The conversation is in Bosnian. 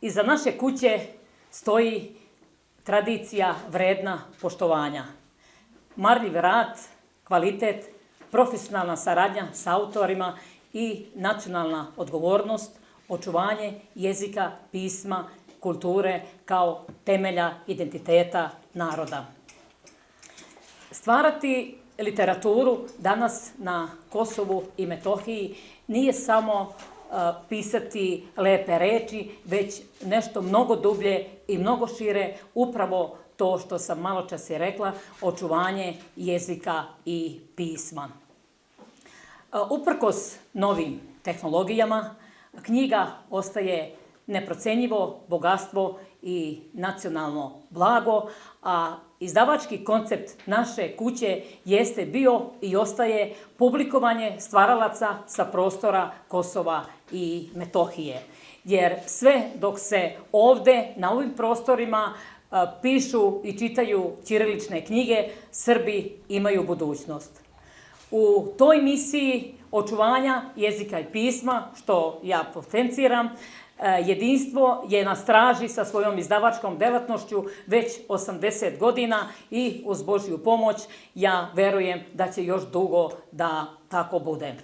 iza naše kuće stoji tradicija vredna poštovanja. Marljiv rad, kvalitet, profesionalna saradnja s autorima i nacionalna odgovornost, očuvanje jezika, pisma, kulture kao temelja identiteta naroda. Stvarati literaturu danas na Kosovu i Metohiji nije samo pisati lepe reči, već nešto mnogo dublje i mnogo šire, upravo to što sam malo čas i rekla, očuvanje jezika i pisma. Uprkos novim tehnologijama, knjiga ostaje neprocenjivo bogatstvo i nacionalno blago, a izdavački koncept naše kuće jeste bio i ostaje publikovanje stvaralaca sa prostora Kosova i Metohije. Jer sve dok se ovde, na ovim prostorima, pišu i čitaju ćirilične knjige, Srbi imaju budućnost. U toj misiji očuvanja jezika i pisma, što ja potenciram, Jedinstvo je na straži sa svojom izdavačkom delatnošću već 80 godina i uz Božju pomoć ja verujem da će još dugo da tako bude.